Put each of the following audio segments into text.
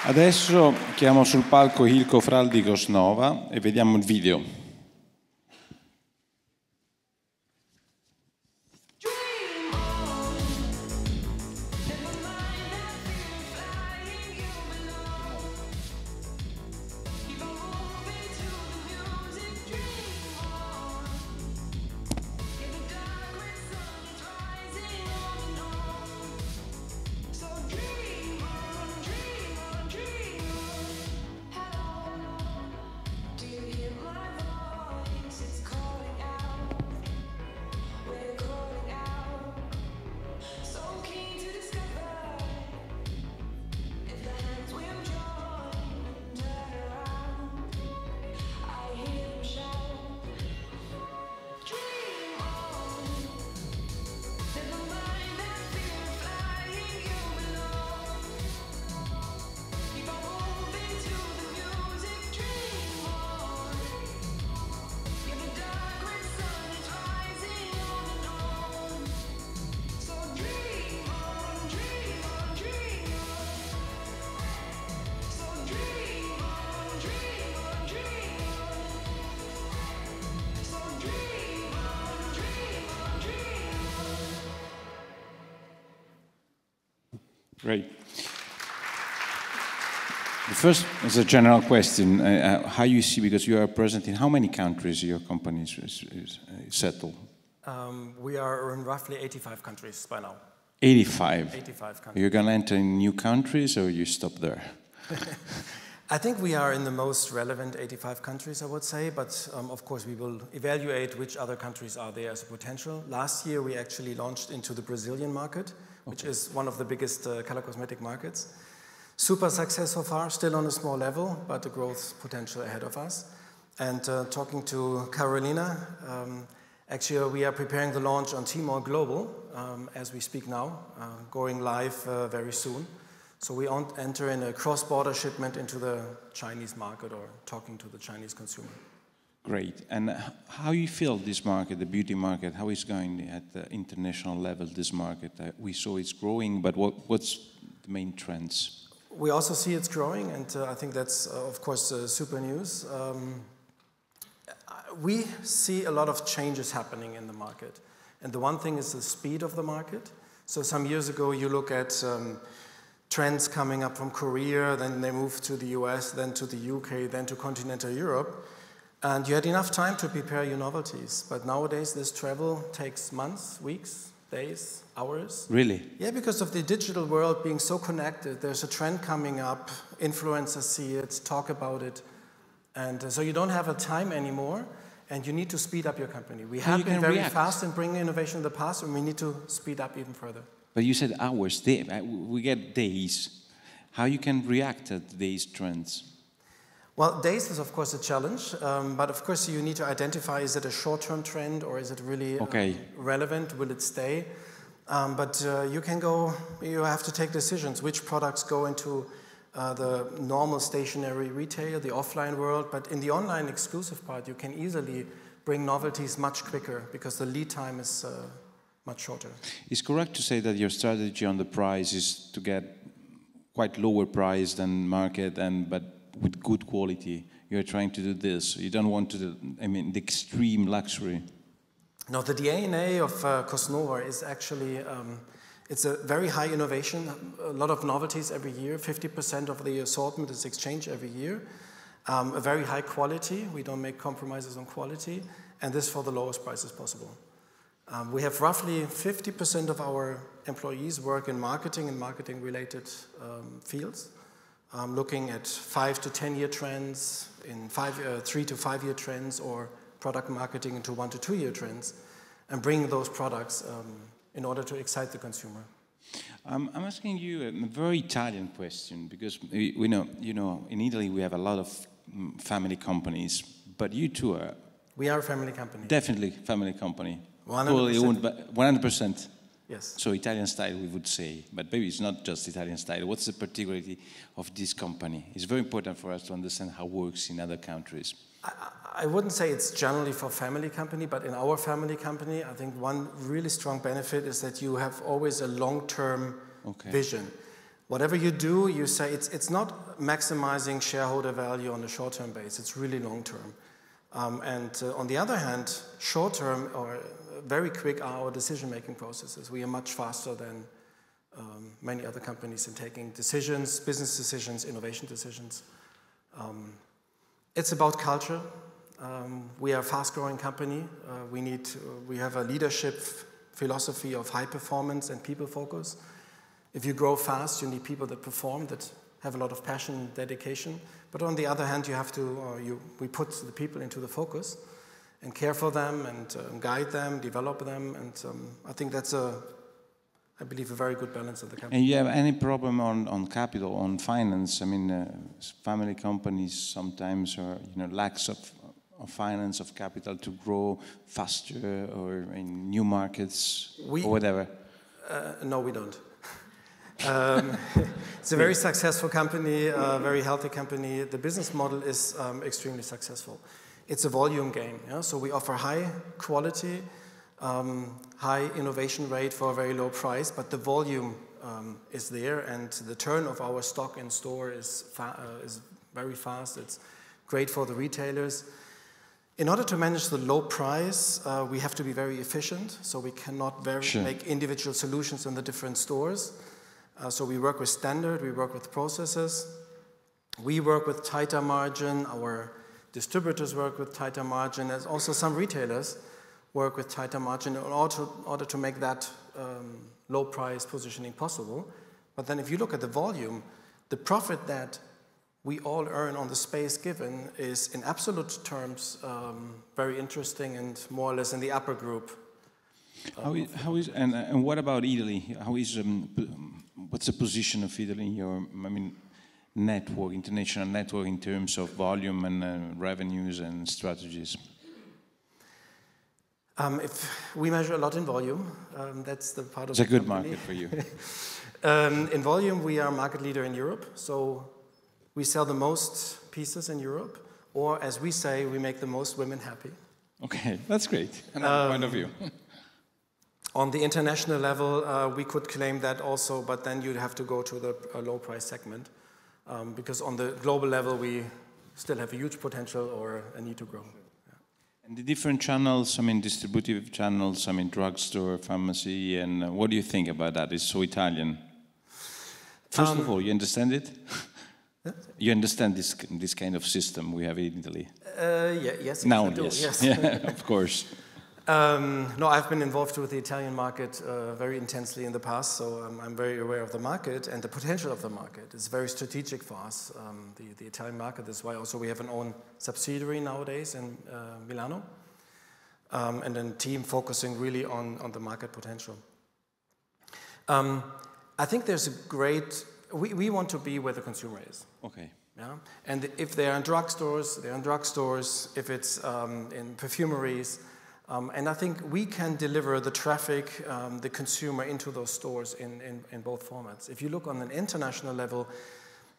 Adesso chiamo sul palco Hilko Prhal di Cosnova e vediamo il video. Great. The first is a general question. How you see, because you are present in how many countries your company is settled? We are in roughly 85 countries by now. 85? 85 countries. You're going to enter in new countries or you stop there? I think we are in the most relevant 85 countries, I would say, but of course we will evaluate which other countries are there as a potential. Last year we actually launched into the Brazilian market, which is one of the biggest color cosmetic markets. Super success so far, still on a small level, but the growth potential ahead of us. And talking to Carolina, actually we are preparing the launch on Tmall Global as we speak now, going live very soon. So we enter in a cross-border shipment into the Chinese market or talking to the Chinese consumer. Great. And how you feel this market, the beauty market, how is going at the international level, this market? We saw it's growing, but what's the main trends? We also see it's growing, and I think that's, of course, super news. We see a lot of changes happening in the market. And the one thing is the speed of the market. So some years ago, you look at trends coming up from Korea, then they moved to the US, then to the UK, then to continental Europe. And you had enough time to prepare your novelties. But nowadays, this travel takes months, weeks, days, hours. Really? Yeah, because of the digital world being so connected. There's a trend coming up. Influencers see it, talk about it. And so you don't have a time anymore, and you need to speed up your company. We have been very fast in bringing innovation in the past, and we need to speed up even further. But you said hours. We get days. How you can react to these trends? Well, days is, of course, a challenge, but of course you need to identify, is it a short-term trend or is it really relevant? Will it stay? But you have to take decisions. Which products go into the normal stationary retail, the offline world, but in the online exclusive part, you can easily bring novelties much quicker because the lead time is much shorter. It's correct to say that your strategy on the price is to get quite lower price than market, but with good quality. You're trying to do this. You don't want to do, the extreme luxury. No, the DNA of Cosnova is actually, it's a very high innovation, a lot of novelties every year. 50% of the assortment is exchanged every year. A very high quality. We don't make compromises on quality. And this for the lowest prices possible. We have roughly 50% of our employees work in marketing and marketing-related fields. Looking at 5 to 10 year trends, in 3 to 5 year trends, or product marketing into 1 to 2 year trends, and bringing those products in order to excite the consumer. I'm asking you a very Italian question, because we know, in Italy we have a lot of family companies, but you two are... We are a family company. Definitely family company. 100%. 100%. Yes. So Italian style, we would say, but maybe it's not just Italian style. What's the particularity of this company? It's very important for us to understand how it works in other countries. I wouldn't say it's generally for family company, but in our family company, I think one really strong benefit is that you have always a long-term vision. whatever you do, you say it's not maximizing shareholder value on a short-term base. It's really long-term. On the other hand, short-term or very quick are our decision-making processes. We are much faster than many other companies in taking decisions, business decisions, innovation decisions. It's about culture. We are a fast-growing company. We have a leadership philosophy of high performance and people focus. If you grow fast, you need people that perform, that have a lot of passion and dedication. But on the other hand, you have to, we put the people into the focus and care for them and guide them, develop them. And I think that's I believe, a very good balance of the company. And you have any problem on capital, on finance? I mean, family companies sometimes are, lacks of finance, of capital to grow faster or in new markets or whatever. No, we don't. It's a very successful company, a very healthy company. The business model is extremely successful. It's a volume game, so we offer high quality, high innovation rate for a very low price, but the volume is there, and the turn of our stock in store is very fast. It's great for the retailers. In order to manage the low price, we have to be very efficient, so we cannot make individual solutions in the different stores. So we work with standard, we work with processes, we work with tighter margin, our distributors work with tighter margin, and also some retailers work with tighter margin in order to make that low price positioning possible. But then if you look at the volume, the profit that we all earn on the space given is in absolute terms very interesting and more or less in the upper group. And what about Italy? How is what's the position of Italy in your network, international network, in terms of volume and revenues and strategies? If we measure a lot in volume, that's the part of it's a good market for you. In volume, we are market leader in Europe, so we sell the most pieces in Europe, or as we say, we make the most women happy. Okay, that's great. Another point of view. On the international level, we could claim that also, but then you'd have to go to the low price segment, because on the global level, we still have a huge potential or a need to grow. And the different channels, distributive channels, drugstore, pharmacy, and what do you think about that? It's so Italian. First of all, you understand it? You understand this kind of system we have in Italy? Yes. Now, yes. Yeah, of course. No, I've been involved with the Italian market very intensely in the past, so I'm very aware of the market and the potential of the market. It's very strategic for us, the Italian market. That's why also we have an own subsidiary nowadays in Milano, and a team focusing really on the market potential. I think there's a great... We want to be where the consumer is. Okay. Yeah? And if they're in drugstores, they're in drugstores. If it's in perfumeries, and I think we can deliver the traffic, the consumer into those stores in both formats. If you look on an international level,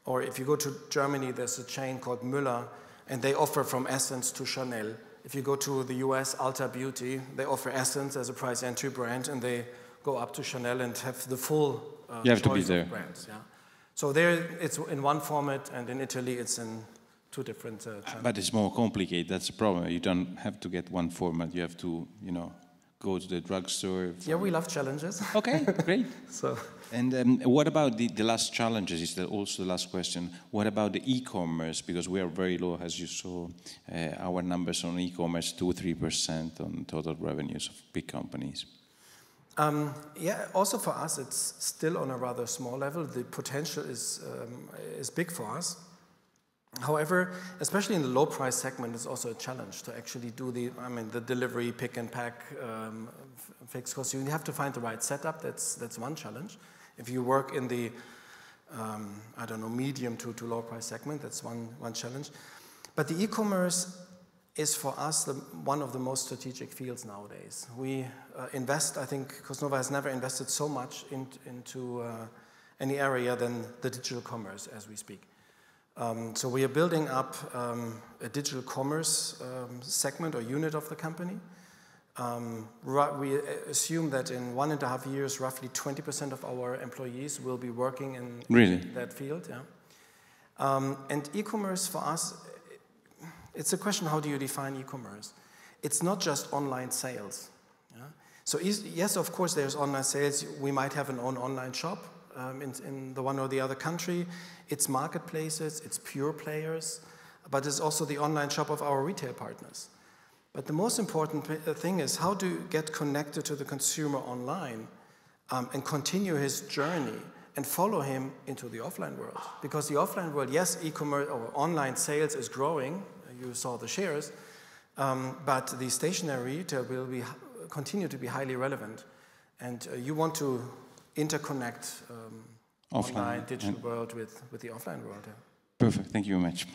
or if you go to Germany, there's a chain called Müller, and they offer from Essence to Chanel. If you go to the US, Ulta Beauty, they offer Essence as a price entry brand, and they go up to Chanel and have the full you have choice to be there. of brands. Yeah? So there, it's in one format, and in Italy, it's in two different channels. But it's more complicated. That's the problem. You don't have to get one format. You have to, go to the drugstore. Yeah, we love challenges. Okay, great. So. And what about the last challenges? Is that also the last question? What about the e-commerce? Because we are very low, as you saw, our numbers on e-commerce 2-3% on total revenues of big companies. Yeah, also for us, it's still on a rather small level. The potential is big for us. However, especially in the low price segment, it's also a challenge to actually do the delivery, pick and pack, fixed costs. You have to find the right setup. That's one challenge. If you work in the, medium to low price segment, that's one challenge. But the e-commerce is for us one of the most strategic fields nowadays. We invest, I think Cosnova has never invested so much into any area than the digital commerce as we speak. So we are building up a digital commerce segment or unit of the company. We assume that in 1.5 years, roughly 20% of our employees will be working in that field. Yeah. And e-commerce for us, it's a question, how do you define e-commerce? It's not just online sales. Yeah? So yes, of course, there's online sales. We might have an own online shop in the one or the other country. It's marketplaces, it's pure players, but it's also the online shop of our retail partners. But the most important thing is how to get connected to the consumer online and continue his journey and follow him into the offline world. Because the offline world, yes, e-commerce or online sales is growing. You saw the shares. But the stationary retail will continue to be highly relevant. And you want to interconnect online, digital world with the offline world. Yeah. Perfect. Thank you very much.